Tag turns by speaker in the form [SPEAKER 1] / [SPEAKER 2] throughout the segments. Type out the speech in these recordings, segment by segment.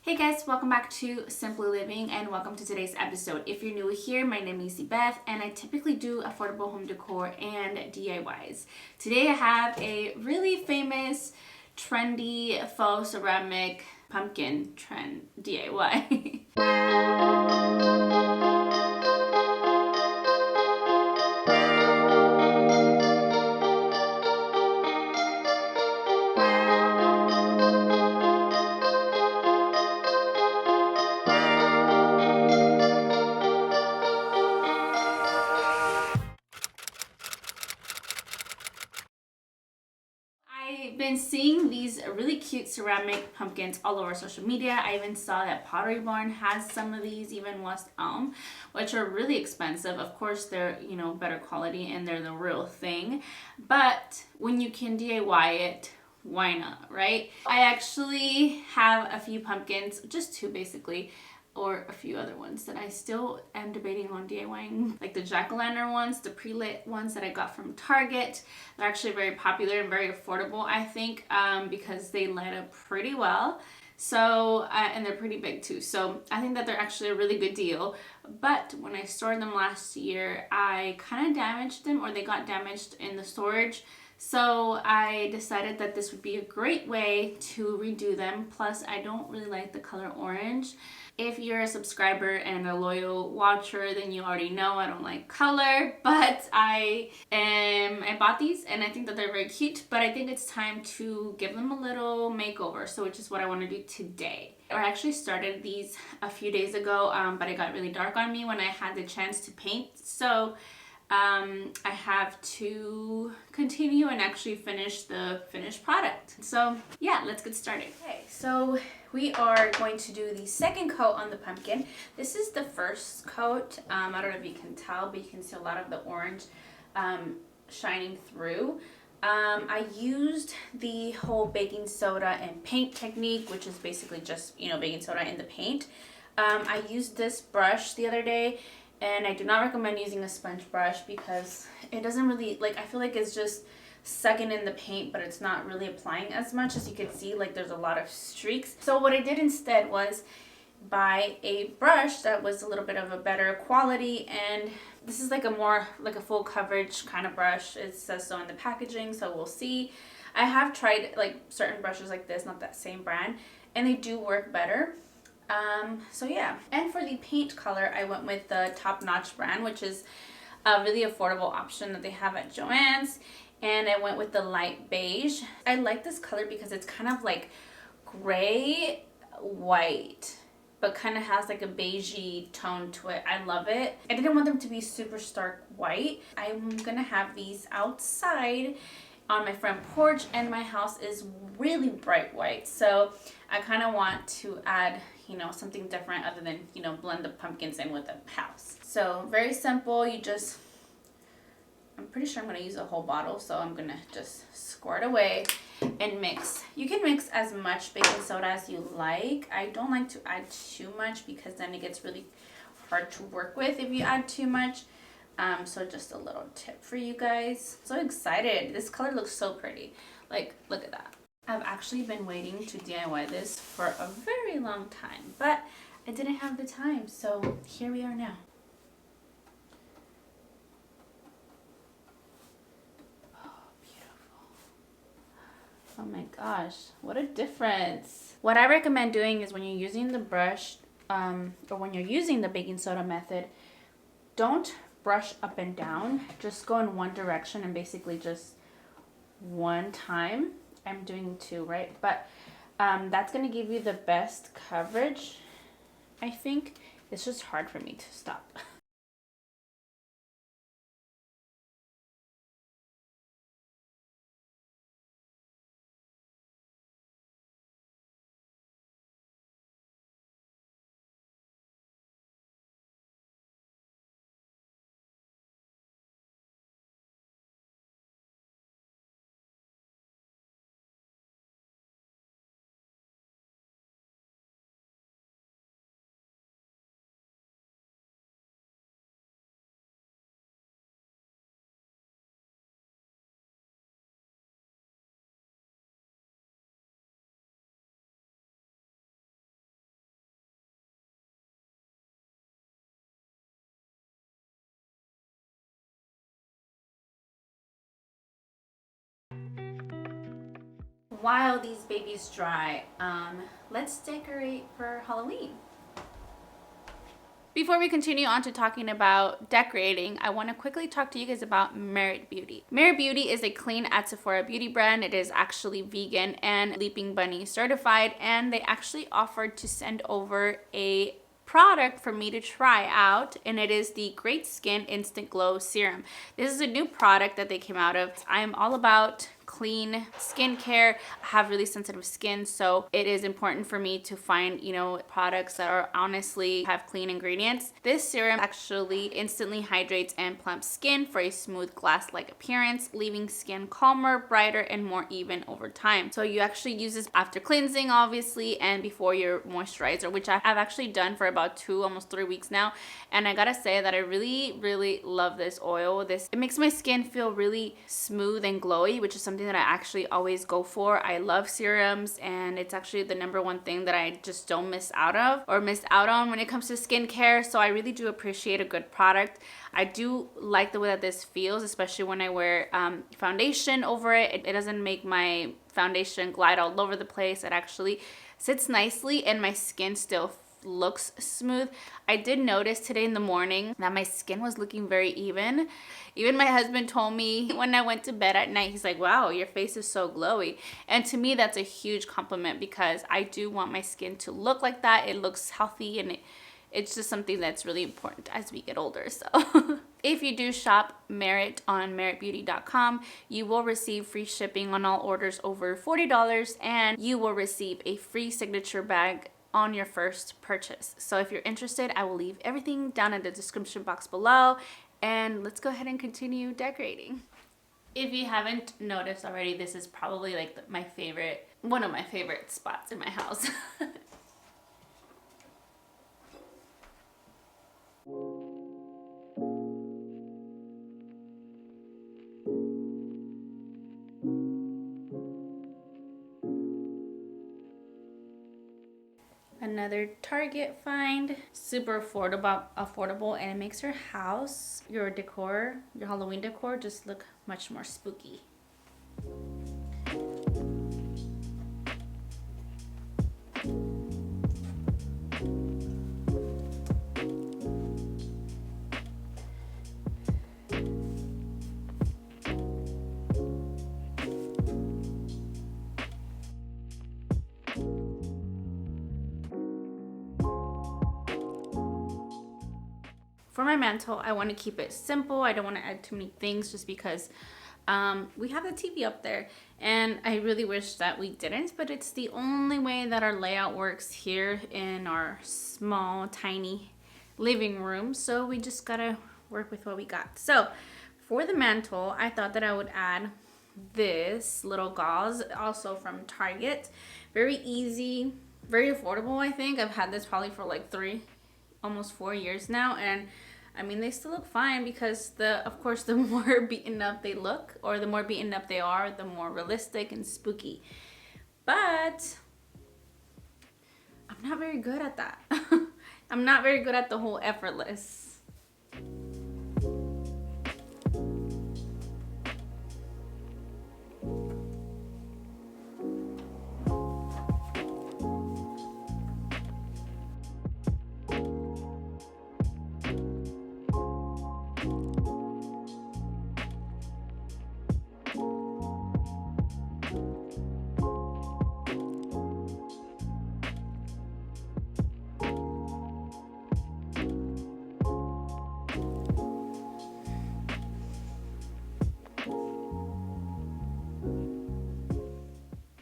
[SPEAKER 1] Hey guys, welcome back to Simply Living and welcome to today's episode. If you're new here, my name is Ibeth and I typically do affordable home decor and DIYs. Today I have a really famous, trendy faux ceramic pumpkin trend DIY. I've been seeing these really cute ceramic pumpkins all over social media. I even saw that Pottery has some of these, even West Elm, which are really expensive. Of course, they're, better quality and they're the real thing. But when you can DIY it, why not, right? I actually have a few pumpkins, just two basically, or a few other ones that I still am debating on DIYing, like the jack-o'-lantern ones, the pre-lit ones that I got from Target. They're actually very popular and very affordable, I think, because they light up pretty well. So, and they're pretty big too. So I think that they're actually a really good deal. But when I stored them last year, I kind of damaged them, or they got damaged in the storage. So I decided that this would be a great way to redo them. Plus, I don't really like the color orange. If you're a subscriber and a loyal watcher, then you already know I don't like color, but I bought these and I think that they're very cute, but I think it's time to give them a little makeover, so which is what I want to do today. I actually started these a few days ago, but it got really dark on me when I had the chance to paint, so I have to continue and actually finish the finished product. So yeah, let's get started. Okay, so we are going to do the second coat on the pumpkin. This is the first coat. I don't know if you can tell, but you can see a lot of the orange shining through. I used the whole baking soda and paint technique, which is basically just, baking soda in the paint. I used this brush the other day, and I do not recommend using a sponge brush because it doesn't really, I feel like it's just sucking in the paint, but it's not really applying as much. As you can see, there's a lot of streaks. So what I did instead was buy a brush that was a little bit of a better quality, and this is a full coverage kind of brush. It says so in the packaging, so we'll see. I have tried certain brushes like this, not that same brand, and they do work better. So yeah, and for the paint color, I went with the Top Notch brand, which is a really affordable option that they have at Joann's, and I went with the light beige. I like this color because it's kind of like gray white, but kind of has a beigey tone to it. I love it. I didn't want them to be super stark white. I'm gonna have these outside on my front porch, and my house is really bright white, so I kind of want to add something different other than blend the pumpkins in with the house. So very simple. I'm pretty sure I'm going to use a whole bottle, so I'm going to just squirt away and mix. You can mix as much baking soda as you like. I don't like to add too much because then it gets really hard to work with if you add too much. So just a little tip for you guys. So excited. This color looks so pretty. Look at that. I've actually been waiting to DIY this for a very long time, but I didn't have the time, so here we are now. Oh, beautiful. Oh my gosh, what a difference. What I recommend doing is when you're using the brush, or when you're using the baking soda method, don't brush up and down. Just go in one direction and basically just one time. I'm doing two, right? But that's going to give you the best coverage, I think. It's just hard for me to stop. while these babies dry, let's decorate for Halloween. Before we continue on to talking about decorating, I want to quickly talk to you guys about Meritbeauty. Meritbeauty is a clean at Sephora beauty brand. It is actually vegan and Leaping Bunny certified, and they actually offered to send over a product for me to try out, and it is the Great Skin Instant Glow Serum. This is a new product that they came out of. I am all about clean skincare. I have really sensitive skin, so it is important for me to find, you know, products that are honestly have clean ingredients. This serum actually instantly hydrates and plumps skin for a smooth glass-like appearance, leaving skin calmer, brighter, and more even over time. So you actually use this after cleansing, obviously, and before your moisturizer, which I've actually done for about 2, almost 3 weeks now. And I gotta say that I really love this oil. It makes my skin feel really smooth and glowy, which is something that I actually always go for. I love serums, and it's actually the #1 thing that I just don't miss out on when it comes to skincare. So I really do appreciate a good product. I do like the way that this feels, especially when I wear foundation over it. It doesn't make my foundation glide all over the place. It actually sits nicely, and my skin still looks smooth. I did notice today in the morning that my skin was looking very even. Even my husband told me when I went to bed at night, he's like, wow, your face is so glowy. And to me, that's a huge compliment, because I do want my skin to look like that. It looks healthy, and it's just something that's really important as we get older. So if you do shop Merit on meritbeauty.com, you will receive free shipping on all orders over $40, and you will receive a free signature bag on your first purchase. So if you're interested, I will leave everything down in the description box below, and let's go ahead and continue decorating. If you haven't noticed already, this is probably like one of my favorite spots in my house. Another Target find, super affordable, and it makes your house, your decor, your Halloween decor, just look much more spooky. For my mantle, I want to keep it simple. I don't want to add too many things, just because we have the TV up there, and I really wish that we didn't, but it's the only way that our layout works here in our small, tiny living room. So we just gotta work with what we got. So for the mantle, I thought that I would add this little gauze, also from Target. Very easy, very affordable. I think I've had this probably for like 3, almost 4 years now, and I mean, they still look fine, because of course the more beaten up they look, or the more beaten up they are, the more realistic and spooky. But I'm not very good at that. I'm not very good at the whole effortless.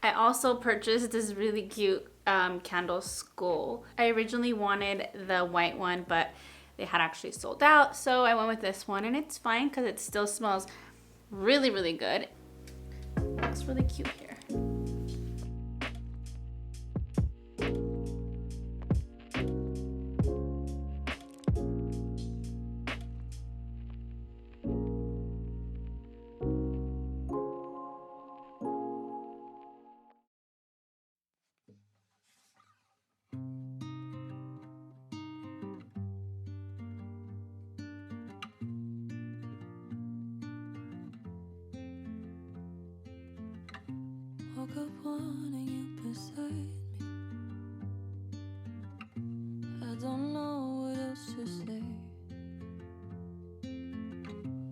[SPEAKER 1] I also purchased this really cute candle skull. I originally wanted the white one, but they had actually sold out, so I went with this one, and it's fine because it still smells really good. It looks really cute here.
[SPEAKER 2] wanting you beside me. I don't know what else to say.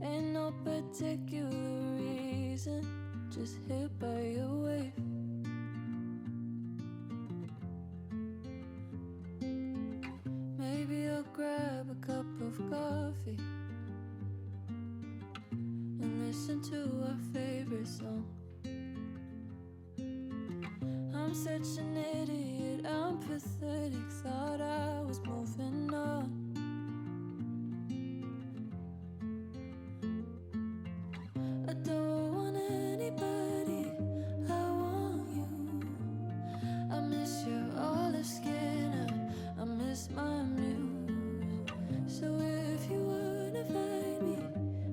[SPEAKER 2] Ain't no particular reason, just hit by your wave. Maybe I'll grab a cup of coffee and listen to our favorite song. I'm such an idiot, I'm pathetic, thought I was moving on. I don't want anybody, I want you. I miss your olive skin, I miss my muse. So if you wanna find me,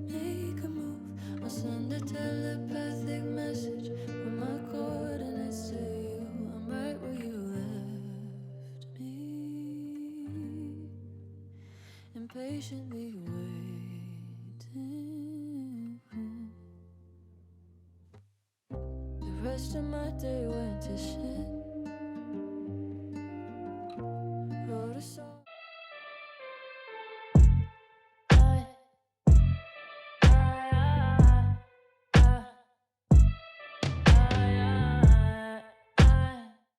[SPEAKER 2] make a move. I'll send a telepathic message with my coordinates to you. I'm right where you left me, impatiently waiting. The rest of my day went to shit.